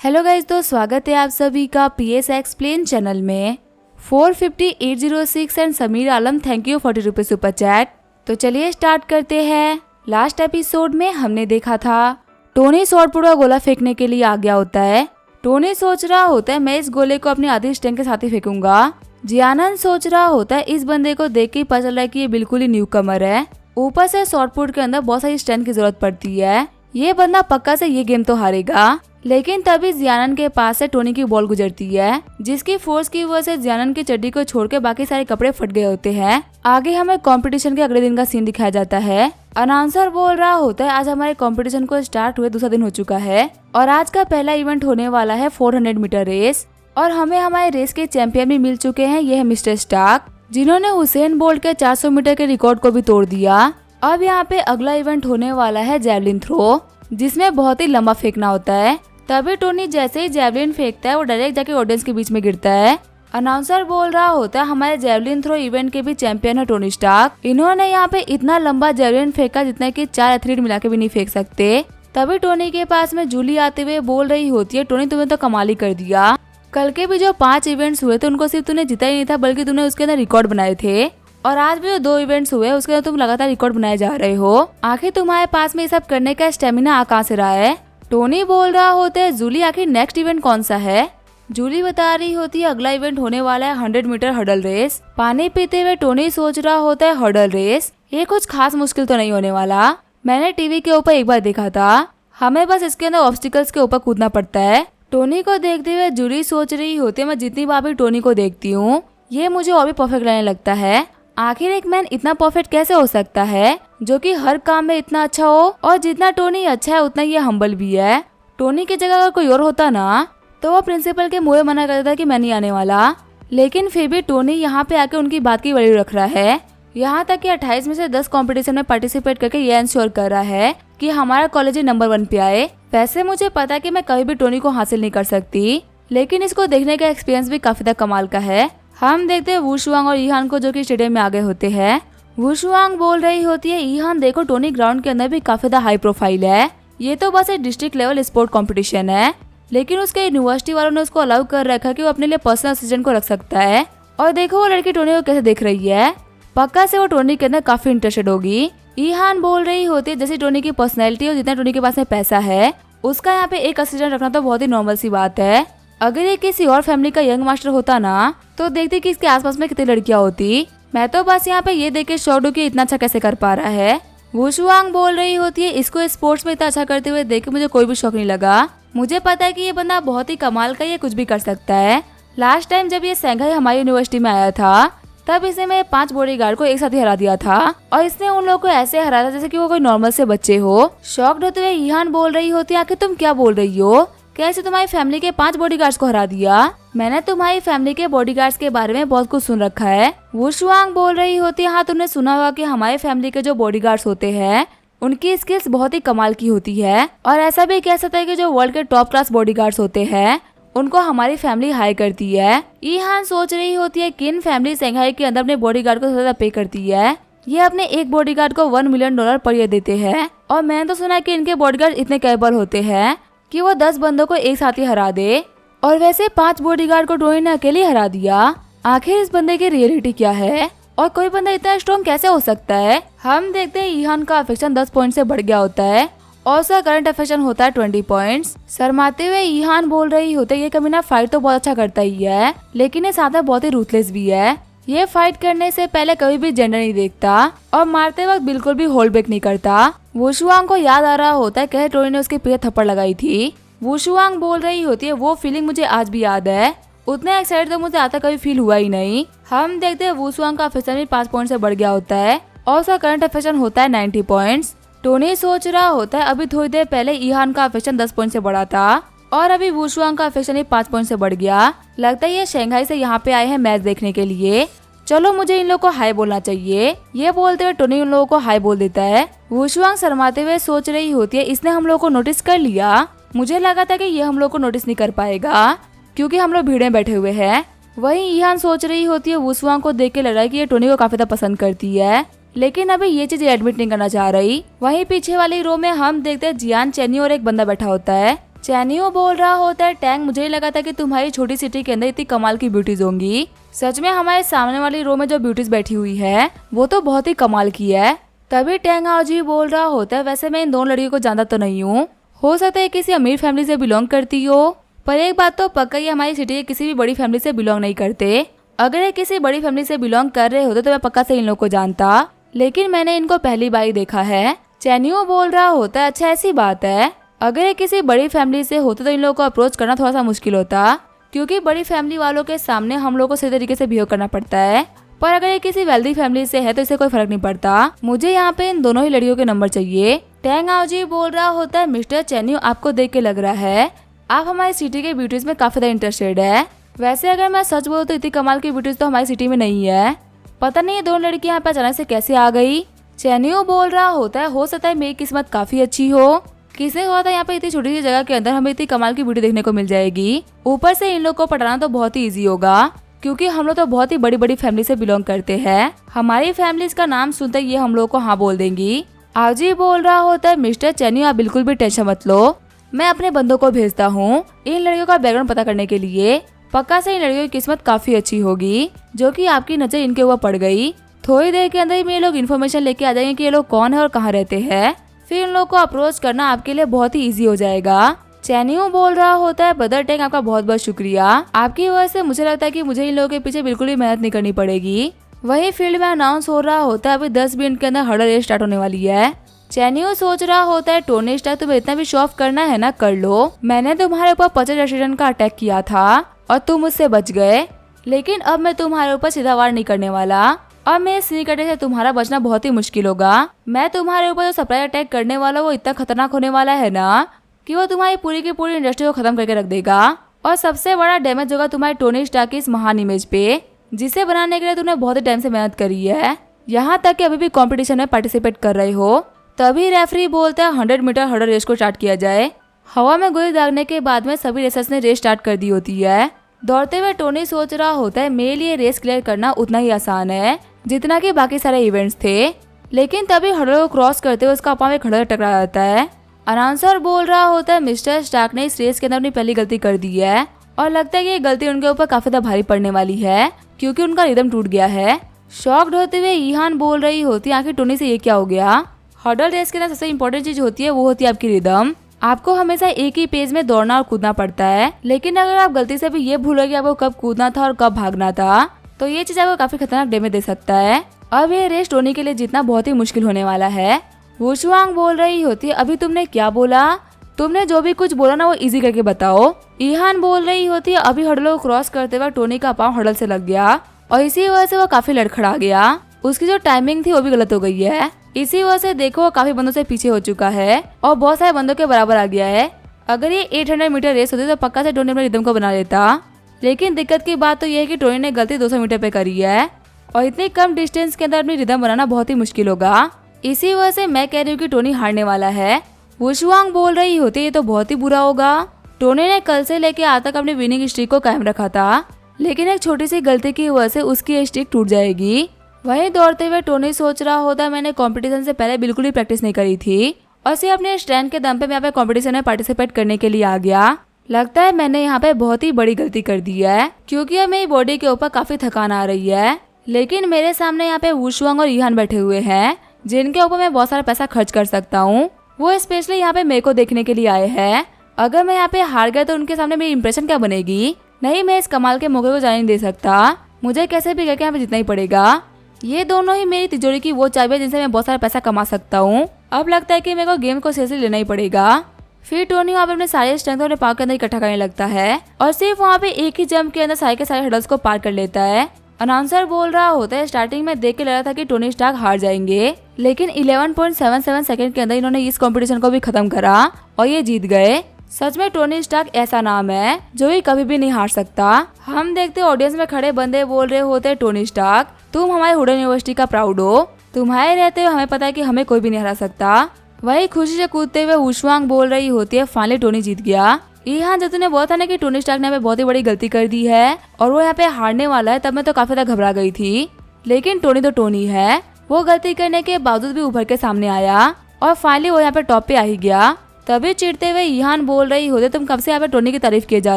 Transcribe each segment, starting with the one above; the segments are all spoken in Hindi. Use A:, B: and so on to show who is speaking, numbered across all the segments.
A: हेलो गाइस, तो स्वागत है आप सभी का PS एक्सप्लेन चैनल में। 45806 and Sameer Alam, thank you 40 rupees super chat. तो चलिए स्टार्ट करते हैं। लास्ट एपिसोड में हमने देखा था टोनी शॉर्टपुट का गोला फेंकने के लिए आ गया होता है। टोनी सोच रहा होता है मैं इस गोले को अपनी आधी स्टैंग के साथ ही फेंकूंगा। जियानन सोच रहा होता है इस बंदे को देख के ही पता चल रहा है कि ये बिल्कुल ही न्यू कमर है। ऊपर से शॉर्टपुट के अंदर बहुत सारी स्टैंड की जरूरत पड़ती है। ये बंदा पक्का से ये गेम तो हारेगा। लेकिन तभी जियानन के पास से टोनी की बॉल गुजरती है, जिसकी फोर्स की वजह से जियानन की चड्डी को छोड़ के बाकी सारे कपड़े फट गए होते हैं। आगे हमें कंपटीशन के अगले दिन का सीन दिखाया जाता है। अनाउंसर बोल रहा होता है आज हमारे कंपटीशन को स्टार्ट हुए दूसरा दिन हो चुका है और आज का पहला इवेंट होने वाला है 400 मीटर रेस। और हमें हमारे रेस के चैंपियन भी मिल चुके हैं। ये है मिस्टर स्टार्क, जिन्होंने हुसैन बोल्ट के 400 मीटर के रिकॉर्ड को भी तोड़ दिया। अब यहाँ पे अगला इवेंट होने वाला है जैवलिन थ्रो, जिसमें बहुत ही लंबा फेंकना होता है। तभी टोनी जैसे ही जैवलिन फेंकता है वो डायरेक्ट जाके ऑडियंस के बीच में गिरता है। अनाउंसर बोल रहा होता है हमारे जैवलिन थ्रो इवेंट के भी चैंपियन है टोनी स्टार्क। इन्होंने यहाँ पे इतना लंबा जैवलिन फेंका जितना कि 4 एथलीट मिला के भी नहीं फेंक सकते। तभी टोनी के पास में जूली आते हुए बोल रही होती है टोनी तुमने तो कमाल ही कर दिया। कल के भी जो 5 इवेंट्स हुए थे उनको सिर्फ तूने जीता ही नहीं था बल्कि तूने उसके अंदर रिकॉर्ड बनाए थे। और आज भी जो 2 इवेंट्स हुए उसके अंदर तुम लगातार रिकॉर्ड बनाए जा रहे हो। आखिर तुम्हारे पास में ये सब करने का स्टेमिना कहाँ से रहा है? टोनी बोल रहा होता है जूली आखिर नेक्स्ट इवेंट कौन सा है? जूली बता रही होती है अगला इवेंट होने वाला है 100 मीटर हडल रेस। पानी पीते हुए टोनी सोच रहा होता है हडल रेस ये कुछ खास मुश्किल तो नहीं होने वाला। मैंने टीवी के ऊपर एक बार देखा था, हमें बस इसके अंदर ऑब्स्टिकल्स के ऊपर कूदना पड़ता है। टोनी को देखते हुए जूली सोच रही होती है मैं जितनी बार भी टोनी को देखती हूँ ये मुझे और भी परफेक्ट लगने लगता है। आखिर एक मैन इतना परफेक्ट कैसे हो सकता है जो कि हर काम में इतना अच्छा हो? और जितना टोनी अच्छा है उतना ये हम्बल भी है। टोनी की जगह अगर कोई और होता ना तो वो प्रिंसिपल के मुंह मना कर देता कि मैं नहीं आने वाला। लेकिन फिर भी टोनी यहाँ पे आके उनकी बात की वैल्यू रख रहा है। यहाँ तक कि 28 में से 10 कंपटीशन में पार्टिसिपेट करके ये इंश्योर कर रहा है कि हमारा कॉलेज नंबर 1 पे आए। वैसे मुझे पता है कि मैं कभी भी टोनी को हासिल नहीं कर सकती, लेकिन इसको देखने का एक्सपीरियंस भी काफी तक कमाल का है। हम देखते हैं वुशुआंग और ईहान को जो कि स्टेडियम में आ गए होते हैं। वुशुआंग बोल रही होती है ईहान देखो टोनी ग्राउंड के अंदर भी काफी ज्यादा हाई प्रोफाइल है। ये तो बस एक डिस्ट्रिक्ट लेवल स्पोर्ट कंपटीशन है, लेकिन उसके यूनिवर्सिटी वालों ने उसको अलाउ कर रखा कि वो अपने लिए पर्सनल असिस्टेंट को रख सकता है। और देखो वो लड़की टोनी को कैसे देख रही है, पक्का से वो टोनी के अंदर काफी इंटरेस्टेड होगी। ईहान बोल रही होती है जैसे टोनी की पर्सनैलिटी और जितना टोनी के पास में पैसा है उसका यहाँ पे एक असिस्टेंट रखना तो बहुत ही नॉर्मल सी बात है। अगर ये किसी और फैमिली का यंग मास्टर होता ना तो देखते कि इसके आसपास में कितनी लड़कियां होती। मैं तो बस यहाँ पे ये देख के शॉक्ड हूँ कि इतना अच्छा कैसे कर पा रहा है। वुशुआंग बोल रही होती है इसको स्पोर्ट्स में इतना अच्छा करते हुए देख के मुझे कोई भी शौक नहीं लगा। मुझे पता है कि ये बंदा बहुत ही कमाल का, ये कुछ भी कर सकता है। लास्ट टाइम जब ये संघाई हमारी यूनिवर्सिटी में आया था तब इसने मेरे 5 बॉडीगार्ड को एक साथ ही हरा दिया था और इसने उन लोगों को ऐसे हराया जैसे कि वो कोई नॉर्मल से बच्चे हो। शॉक्ड होते हुए ईहान बोल रही होती है आखिर तुम क्या बोल रही हो, कैसे तुम्हारी फैमिली के 5 बॉडीगार्ड्स को हरा दिया? मैंने तुम्हारी फैमिली के बॉडीगार्ड्स के बारे में बहुत कुछ सुन रखा है। वुशुआंग बोल रही होती है हाँ तुमने सुना होगा कि हमारी फैमिली के जो बॉडीगार्ड्स होते हैं उनकी स्किल्स बहुत ही कमाल की होती है। और ऐसा भी कह सकते हैं कि जो वर्ल्ड के टॉप क्लास बॉडीगार्ड्स होते हैं उनको हमारी फैमिली हायर करती है। ईहान सोच रही होती है किन फैमिली संघाई के अंदर अपने बॉडीगार्ड को ज्यादा पे करती है। ये अपने एक बॉडीगार्ड को $1 मिलियन पर ईयर देते हैं। और मैंने तो सुना है कि इनके बॉडीगार्ड इतने कैपेबल होते हैं कि वो 10 बंदों को एक साथ ही हरा दे। और वैसे 5 बॉडीगार्ड को टोनी ने अकेले हरा दिया। आखिर इस बंदे की रियलिटी क्या है और कोई बंदा इतना स्ट्रॉन्ग कैसे हो सकता है? हम देखते हैं ईहान का अफेक्शन 10 पॉइंट से बढ़ गया होता है और उसका करंट अफेक्शन होता है 20 पॉइंट्स। शर्माते हुए ईहान बोल रही होते ये कमीना फाइट तो बहुत अच्छा करता ही है, लेकिन ये साथ में बहुत ही रूथलेस भी है। ये फाइट करने से पहले कभी भी जेंडर नहीं देखता और मारते वक्त बिल्कुल भी होल्ड बैक नहीं करता। वुशुआंग को याद आ रहा होता है कैसे टोनी ने उसके पीछे थप्पड़ लगाई थी। वुशुआंग बोल रही होती है वो फीलिंग मुझे आज भी याद है, उतने एक्साइटेड तो मुझे आता कभी फील हुआ ही नहीं। हम देखते हैं वुशुआंग का अफेक्शन भी 5 पॉइंट से बढ़ गया होता है और उसका करंट अफेक्शन होता है 90 पॉइंट्स। टोनी सोच रहा होता है अभी थोड़ी देर पहले ईहान का अफेक्शन 10 पॉइंट से बढ़ा था और अभी वुशुआंग का अफेक्शन ही 5 पॉइंट से बढ़ गया। लगता है ये शंघाई से यहाँ पे आए हैं मैच देखने के लिए। चलो मुझे इन लोगों को हाई बोलना चाहिए। ये बोलते हुए टोनी उन लोगों को हाई बोल देता है। वुशुआंग शर्माते हुए सोच रही होती है इसने हम लोग को नोटिस कर लिया। मुझे लगा था कि ये हम लोग को नोटिस नहीं कर पाएगा क्योंकि हम लोग भीड़ में बैठे हुए हैं। वहीं ईहान सोच रही होती है वुशुआंग को देख के लग रहा है कि ये टोनी को काफी ज्यादा पसंद करती है, लेकिन अभी ये चीज एडमिट नहीं करना चाह रही। वहीं पीछे वाली रो में हम देखते हैं जियान, चेनी और एक बंदा बैठा होता है चैनियो बोल रहा होता है, टैंग मुझे ही लगा था कि तुम्हारी छोटी सिटी के अंदर इतनी कमाल की ब्यूटीज होंगी। सच में हमारे सामने वाली रो में जो ब्यूटीज बैठी हुई है वो तो बहुत ही कमाल की है। तभी टैंग हाओजी बोल रहा होता है, वैसे मैं इन दोनों लड़कियों को जानता तो नहीं हूँ, हो सकता है किसी अमीर फैमिली से बिलोंग करती हो, पर एक बात तो पक्का ही हमारी सिटी के किसी भी बड़ी फैमिली से बिलोंग नहीं करते। अगर ये किसी बड़ी फैमिली से बिलोंग कर रहे होते तो मैं पक्का से इन लोगों को जानता, लेकिन मैंने इनको पहली बार ही देखा है। चैनियो बोल रहा होता है, अच्छा ऐसी बात है। अगर ये किसी बड़ी फैमिली से होते तो इन लोगों को अप्रोच करना थोड़ा सा मुश्किल होता, क्योंकि बड़ी फैमिली वालों के सामने हम लोगों को सही तरीके से बिहेव करना पड़ता है। पर अगर ये किसी वेल्दी फैमिली से है तो इसे कोई फर्क नहीं पड़ता। मुझे यहाँ पे इन दोनों ही लड़कियों के नंबर चाहिए। टैंग हाओजी बोल रहा होता है, मिस्टर चैनियो आपको देख के लग रहा है आप हमारी सिटी के ब्यूटीज में काफी ज्यादा इंटरेस्टेड है। वैसे अगर मैं सच बोलूं तो इतनी कमाल की ब्यूटीज तो हमारी सिटी में नहीं है। पता नहीं ये दोनों लड़की यहाँ पे अचानक से कैसे आ गई। चैनियो बोल रहा होता है, हो सकता है मेरी किस्मत काफी अच्छी हो, किसे हुआ था यहाँ पे इतनी छोटी सी जगह के अंदर हमें इतनी कमाल की ब्यूटी देखने को मिल जाएगी। ऊपर से इन लोग को पटाना तो बहुत ही इजी होगा, क्योंकि हम लोग तो बहुत ही बड़ी बड़ी फैमिली से बिलोंग करते हैं। हमारी फैमिली का नाम सुनते ये हम लोग को हाँ बोल देंगी। हाओजी बोल रहा होता है, मिस्टर चैनियो आप बिल्कुल भी टेंशन मत लो, मैं अपने बंदों को भेजता हूँ इन लड़कियों का बैकग्राउंड पता करने के लिए। पक्का से इन लड़कियों की किस्मत काफी अच्छी होगी, जो कि आपकी नजर इनके ऊपर पड़ गई। थोड़ी देर के अंदर ही मेरे लोग इन्फॉर्मेशन लेके आ जाएंगे कि ये लोग कौन है और कहाँ रहते हैं। फिर इन लोग को अप्रोच करना आपके लिए बहुत ही इजी हो जाएगा। चैनियो बोल रहा होता है, ब्रदर टैंग आपका बहुत बहुत शुक्रिया, आपकी वजह से मुझे लगता है कि मुझे इन लोगों के पीछे बिल्कुल भी मेहनत नहीं करनी पड़ेगी। वही फील्ड में अनाउंस हो रहा होता है, अभी 10 मिनट के अंदर हर्डल रेस स्टार्ट होने वाली है। चैनियो सोच रहा होता है, टोनी स्टार्क तुम्हें इतना भी शो ऑफ करना है ना, कर लो। मैंने तुम्हारे ऊपर 50 रेस्टोरेंट का अटैक किया था और तुम मुझसे बच गए, लेकिन अब मैं तुम्हारे ऊपर सीधा वार नहीं करने वाला। अब मेरे स्नीक अटैक से तुम्हारा बचना बहुत ही मुश्किल होगा। मैं तुम्हारे ऊपर जो सरप्राइज अटैक करने वाला वो इतना खतरनाक होने वाला है ना कि वो तुम्हारी पूरी की पूरी इंडस्ट्री को खत्म करके रख देगा, और सबसे बड़ा डैमेज होगा तुम्हारे टोनी स्टार्क की इस महान इमेज पे, जिसे बनाने के लिए तुमने बहुत ही टाइम से मेहनत करी है, यहाँ तक कि अभी भी कंपटीशन में पार्टिसिपेट कर रहे हो। तभी रेफरी बोलता है 100 मीटर हर्डल रेस को स्टार्ट किया जाए। हवा में गोली दागने के बाद में सभी रेसर्स ने रेस स्टार्ट कर दी होती है। दौड़ते हुए टोनी सोच रहा होता है, मेरे लिए रेस क्लियर करना उतना ही आसान है जितना कि बाकी सारे इवेंट्स थे। लेकिन तभी हर्डल को क्रॉस करते हुए उसका पांव एक हर्डल टकरा जाता है। अनाउंसर बोल रहा होता है, मिस्टर स्टार्क ने इस रेस के अंदर अपनी पहली गलती कर दी है, और लगता है कि ये गलती उनके ऊपर काफी ज्यादा भारी पड़ने वाली है, क्योंकि उनका रिदम टूट गया है। शॉक्ड होते हुए ईहान बोल रही होती है, आखिर टोनी से ये क्या हो गया। हर्डल रेस के अंदर सबसे इम्पोर्टेंट चीज होती है वो होती है आपकी रिदम। आपको हमेशा एक ही पेज में दौड़ना और कूदना पड़ता है, लेकिन अगर आप गलती से भी ये भूलोगे कि आपको कब कूदना था और कब भागना था, तो ये चीज आपको काफी खतरनाक डैमेज दे सकता है। अब ये रेस टोनी के लिए जीतना बहुत ही मुश्किल होने वाला है। वुशुआंग बोल रही होती है, अभी तुमने क्या बोला, तुमने जो भी कुछ बोला ना वो इजी करके बताओ। ईहान बोल रही होती है, अभी हर्डल को क्रॉस करते वक्त टोनी का पाँव हर्डल से लग गया और इसी वजह से वो काफी लड़खड़ा गया। उसकी जो टाइमिंग थी वो भी गलत हो गई है, इसी वजह से देखो वो काफी बंदों से पीछे हो चुका है और बहुत सारे बंदों के बराबर आ गया है। अगर ये 800 मीटर रेस होती तो पक्का से टोनी अपने रिदम को बना लेता, लेकिन दिक्कत की बात तो ये है कि टोनी ने गलती 200 मीटर पे करी है और इतनी कम डिस्टेंस के अंदर अपनी रिदम बनाना बहुत ही मुश्किल होगा। इसी वजह से मैं कह रही हूँ कि टोनी हारने वाला है। वुशुआंग बोल रही होती है, ये तो बहुत ही बुरा होगा। टोनी ने कल से लेके आज तक अपनी विनिंग स्ट्रीक को कायम रखा था, लेकिन एक छोटी सी गलती की वजह से उसकी स्ट्रीक टूट जाएगी। वहीं दौड़ते हुए टोनी सोच रहा होता, मैंने कंपटीशन से पहले बिल्कुल ही प्रैक्टिस नहीं करी थी और सिर्फ अपने स्ट्रेंथ के दम पे मैं यहाँ पे कंपटीशन में पार्टिसिपेट करने के लिए आ गया। लगता है मैंने यहाँ पे बहुत ही बड़ी गलती कर दी है, क्योंकि अब मेरी बॉडी के ऊपर काफी थकान आ रही है। लेकिन मेरे सामने यहाँ पे वुशुआंग और ईहान बैठे हुए हैं, जिनके ऊपर मैं बहुत सारा पैसा खर्च कर सकता हूँ। वो स्पेशली यहाँ पे मेरे को देखने के लिए आए हैं। अगर मैं यहाँ पे हार गया तो उनके सामने मेरी इंप्रेशन क्या बनेगी। नहीं, मैं इस कमाल के मौके को जाने नहीं दे सकता, मुझे कैसे भी करके यहाँ पे जीतना ही पड़ेगा। ये दोनों ही मेरी तिजोरी की वो चाबी है जिनसे मैं बहुत सारा पैसा कमा सकता हूँ। अब लगता है कि मेरे को गेम को सीरियसली लेना ही पड़ेगा। फिर टोनी वहाँ पे अपने सारे स्ट्रेंथ अपने पाँव के अंदर इकट्ठा करने लगता है और सिर्फ वहाँ पे एक ही जंप के अंदर सारे के सारे हर्डल्स को पार कर लेता है। अनाउंसर बोल रहा होता है, स्टार्टिंग में देख के लग रहा था कि टोनी स्टार्क हार जाएंगे, लेकिन 11.77 सेकंड के अंदर इन्होंने इस कंपटीशन को भी खत्म करा और ये जीत गए। सच में टोनी स्टार्क ऐसा नाम है जो ही कभी भी नहीं हार सकता। हम देखते ऑडियंस में खड़े बंदे बोल रहे होते, टोनी स्टार्क तुम हमारे हुडन यूनिवर्सिटी का प्राउड हो, तुम्हारे रहते हुए हमें पता है कि हमें कोई भी नहीं हरा सकता। वही खुशी से कूदते हुए वुशुआंग बोल रही होती है, फाइनली टोनी जीत गया। ईहान जब तूने बोला था ना कि टोनी स्टार्क ने यहाँ पे बहुत ही बड़ी गलती कर दी है और वो यहाँ पे हारने वाला है, तब मैं तो काफी ज्यादा घबरा गई थी, लेकिन टोनी तो टोनी है। वो गलती करने के बावजूद भी उभर के सामने आया और फाइनली वो यहाँ पे टॉप पे आ ही गया। तभी चिढ़ते हुए ईहान बोल रही होते तुम कब से यहाँ पे टोनी की तारीफ किए जा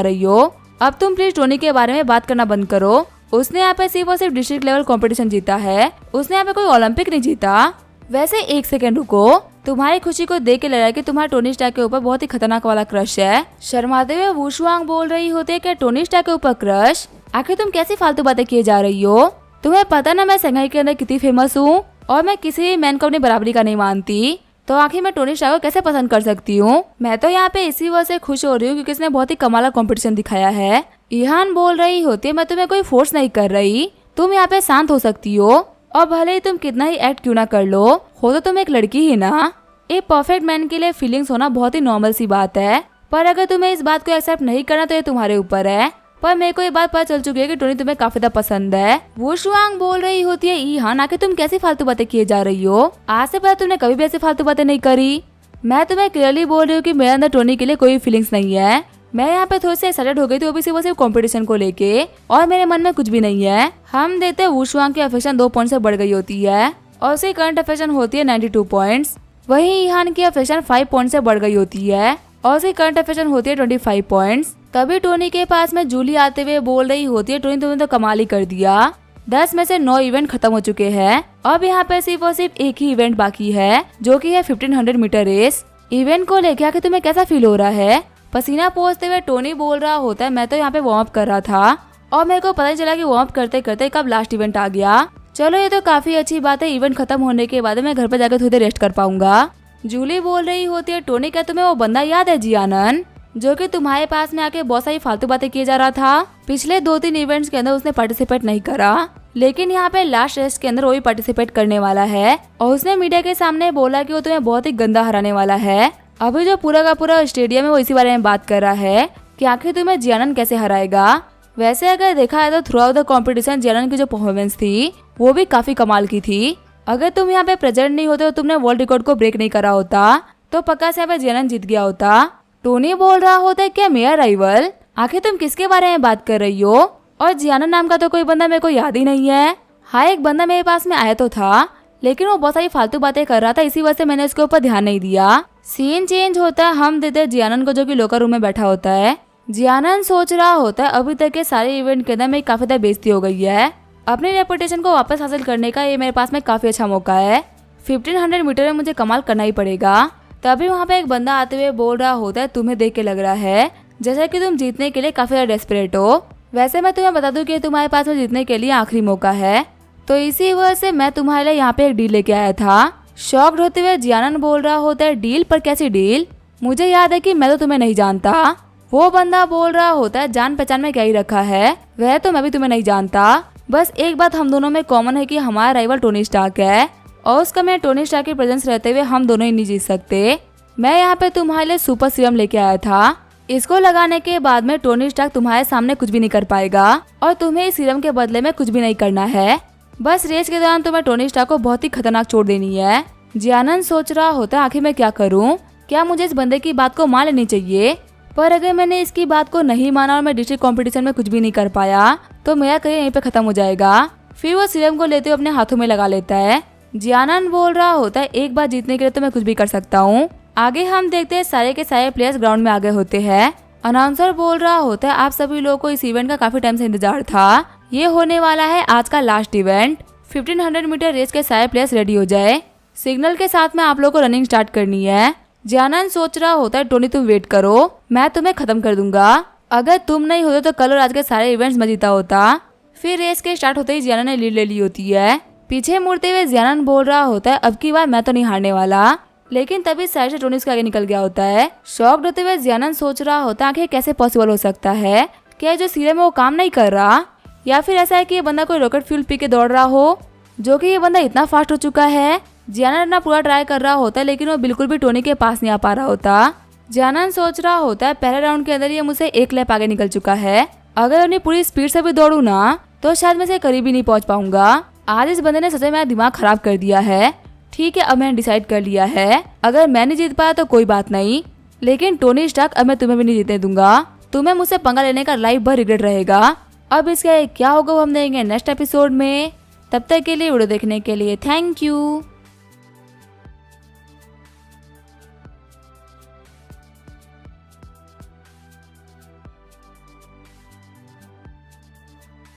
A: रही हो, अब तुम प्लीज टोनी के बारे में बात करना बंद करो। उसने यहाँ पे सिर्फ और सिर्फ डिस्ट्रिक्ट लेवल कंपटीशन जीता है, उसने यहाँ पे कोई ओलंपिक नहीं जीता। वैसे एक सेकंड रुको, तुम्हारी खुशी को देख के लग रहा है कि तुम्हारा टोनी स्टार्क के ऊपर बहुत ही खतरनाक वाला क्रश है। शर्माते हुए वू शुआंग बोल रही होती है कि टोनी स्टार्क के ऊपर क्रश, आखिर तुम कैसी फालतू बातें किए जा रही हो। तुम्हें पता ना मैं संघाई के अंदर कितनी फेमस हूँ और मैं किसी भी मैन को अपनी बराबरी का नहीं मानती, तो आखिर मैं टोनी स्टार्क को कैसे पसंद कर सकती हूँ। मैं तो यहाँ पे इसी वजह से खुश हो रही हूँ क्योंकि इसने बहुत ही कमाल कंपटीशन दिखाया है। ईहान बोल रही होती है मैं तुम्हें कोई फोर्स नहीं कर रही, तुम यहाँ पे शांत हो सकती हो और भले ही तुम कितना ही एक्ट क्यों ना कर लो, हो तो तुम एक लड़की ही ना। एक परफेक्ट मैन के लिए फीलिंग्स होना बहुत ही नॉर्मल सी बात है, पर अगर तुम्हें इस बात को एक्सेप्ट नहीं करना तो ये तुम्हारे ऊपर है। पर मेरे को ये बात पता चल चुकी है कि टोनी तुम्हें काफी ज्यादा पसंद है। वो शुआंग बोल रही होती है ईहान आखिर तुम कैसी फालतू बातें किए जा रही हो, आज से पहले तुमने कभी भी ऐसी फालतू बातें नहीं करी। मैं तुम्हें क्लियरली बोल रही हूँ कि मेरे अंदर टोनी के लिए कोई फीलिंग्स नहीं है। मैं यहाँ पे थोड़ी सी एक्साइटेड हो गई थी, वो भी सिर्फ कंपटीशन को लेके, और मेरे मन में कुछ भी नहीं है। हम देखते हैं वू शुआंग की अफेक्शन 2 पॉइंट से बढ़ गई होती है और उसकी करंट अफेक्शन होती है 92 पॉइंट्स। वहीं ईहान की अफेक्शन 5 पॉइंट से बढ़ गई होती है और उसकी करंट अफेक्शन होती है 25 पॉइंट्स। तभी टोनी के पास में जूली आते हुए बोल रही होती है टोनी तुमने तो कमाल ही कर दिया, 10 में से 9 इवेंट खत्म हो चुके हैं, अब यहाँ पे सिर्फ और सिर्फ एक ही इवेंट बाकी है जो कि है 1500 मीटर रेस। इवेंट को लेके आके तुम्हें कैसा फील हो रहा है। पसीना पोंछते हुए टोनी बोल रहा होता है मैं तो यहाँ पे वार्म अप कर रहा था और मेरे को पता नहीं चला कि वार्म अप करते करते कब लास्ट इवेंट आ गया। चलो ये तो काफी अच्छी बात है, इवेंट खत्म होने के बाद मैं घर पे जाकर थोड़ी देर रेस्ट कर पाऊंगा। जूली बोल रही होती है टोनी क्या तुम्हें वो बंदा याद है जियानन, जो कि तुम्हारे पास में आके बहुत सारी फालतू बातें किए जा रहा था। पिछले 2-3 इवेंट्स के अंदर उसने पार्टिसिपेट नहीं करा, लेकिन यहाँ पे लास्ट रेस के अंदर वो भी पार्टिसिपेट करने वाला है और उसने मीडिया के सामने बोला कि वो तुम्हें बहुत ही गंदा हराने वाला है। अभी जो पूरा का पूरा स्टेडियम है वो इसी बारे में बात कर रहा है कि आखिर तुम्हें जियानन कैसे हराएगा। वैसे अगर देखा है तो थ्रू आउट द कॉम्पिटिशन जियानन की जो परफॉर्मेंस थी वो भी काफी कमाल की थी। अगर तुम यहाँ पे प्रेजेंट नहीं होते तो तुमने वर्ल्ड रिकॉर्ड को ब्रेक नहीं करा होता, तो पक्का से यहाँ पे जियानन जीत गया होता। टोनी बोल रहा होता है क्या मेरा राइवल, आखिर तुम किसके बारे में बात कर रही हो, और जियानन नाम का तो कोई बंदा मेरे को याद ही नहीं है। हाँ एक बंदा मेरे पास में आया तो था, लेकिन वो बहुत सारी फालतू बातें कर रहा था, इसी वजह से मैंने उसके ऊपर ध्यान नहीं दिया। सीन चेंज होता है, हम देते हैं जियानन को जो कि लोकर रूम में बैठा होता है। जियानन सोच रहा होता है अभी तक के सारे इवेंट के अंदर मेरी काफी ज्यादा बेइज्जती हो गई है, अपनी रेपुटेशन को वापस हासिल करने का ये मेरे पास में काफी अच्छा मौका है। 1500 मीटर में मुझे कमाल करना ही पड़ेगा। तभी वहाँ पे एक बंदा आते हुए बोल रहा होता है तुम्हें देख के लग रहा है जैसा कि तुम जीतने के लिए काफी ज्यादा डेस्परेट हो। वैसे मैं तुम्हें बता दूं कि तुम्हारे पास में जीतने के लिए आखिरी मौका है, तो इसी वजह से मैं तुम्हारे लिए यहाँ पे एक डील लेके आया था। शॉक्ड होते हुए जियानन बोल रहा होता है डील, पर कैसी डील, मुझे याद है कि मैं तो तुम्हें नहीं जानता। वो बंदा बोल रहा होता है जान पहचान में क्या ही रखा है, वह तो मैं भी तुम्हें नहीं जानता, बस एक बात हम दोनों में कॉमन है कि हमारा राइवल टोनी स्टार्क है और उसका मैं टोनी स्टार्क की प्रेजेंस रहते हुए हम दोनों ही नहीं जीत सकते। मैं यहाँ पे तुम्हारे लिए सुपर सीरम लेके आया था, इसको लगाने के बाद में टोनी स्टार्क तुम्हारे सामने कुछ भी नहीं कर पाएगा और तुम्हें इस सीरम के बदले में कुछ भी नहीं करना है, बस रेस के दौरान तुम्हें टोनी स्टार्क को बहुत ही खतरनाक चोट देनी है। जियानन सोच रहा होता है आखिर मैं क्या करूं, क्या मुझे इस बंदे की बात को मान लेनी चाहिए, पर अगर मैंने इसकी बात को नहीं माना और मैं डिस्ट्रिक्ट कंपटीशन में कुछ भी नहीं कर पाया तो मेरा करियर यहीं पे खत्म हो जाएगा। फिर वो सीरम को लेते हुए अपने हाथों में लगा लेता है। जियानन बोल रहा होता है एक बार जीतने के लिए तो मैं कुछ भी कर सकता हूँ। आगे हम देखते हैं सारे के सारे प्लेयर्स ग्राउंड में आगे होते हैं। अनाउंसर बोल रहा होता है आप सभी लोगों को इस इवेंट का काफी टाइम से इंतजार था, ये होने वाला है आज का लास्ट इवेंट। 1500 मीटर रेस के सारे प्लेयर्स रेडी हो जाए, सिग्नल के साथ में आप लोगों को रनिंग स्टार्ट करनी है। जियानन सोच रहा होता है टोनी तुम वेट करो, मैं तुम्हें खत्म कर दूंगा, अगर तुम नहीं होते तो कल और आज के सारे इवेंट्स मैं जीता होता। फिर रेस के स्टार्ट होते ही जियानन ने लीड ले ली होती है। पीछे मुड़ते हुए जियानन बोल रहा होता है अब की बार मैं तो नहीं हारने वाला, लेकिन तभी साइड से टोनी उसके आगे निकल गया होता है। शॉक्ड होते हुए जियानन सोच रहा होता है आखिर कैसे पॉसिबल हो सकता है, क्या जो सीरम है वो काम नहीं कर रहा, या फिर ऐसा है कि ये बंदा कोई रॉकेट फ्यूल पी के दौड़ रहा हो, जो कि ये बंदा इतना फास्ट हो चुका है। जियानन अपना पूरा ट्राई कर रहा होता है लेकिन वो बिल्कुल भी टोनी के पास नहीं आ पा रहा होता। जियानन सोच रहा होता है पहले राउंड के अंदर ये मुझसे 1 लैप आगे निकल चुका है, अगर अपनी पूरी स्पीड से भी दौड़ू ना तो शायद मैं से करीब ही नहीं पहुंच पाऊंगा। आज इस बंदे ने सच में मेरा दिमाग खराब कर दिया है। ठीक है अब मैंने डिसाइड कर लिया है, अगर मैं नहीं जीत पाया तो कोई बात नहीं, लेकिन टोनी स्टार्क अब मैं तुम्हें भी नहीं जीतने दूंगा, तुम्हें मुझसे पंगा लेने का लाइफ भर रिग्रेट रहेगा। अब इसका क्या होगा वो हम देखेंगे नेक्स्ट एपिसोड में। तब तक के लिए वीडियो देखने के लिए थैंक यू।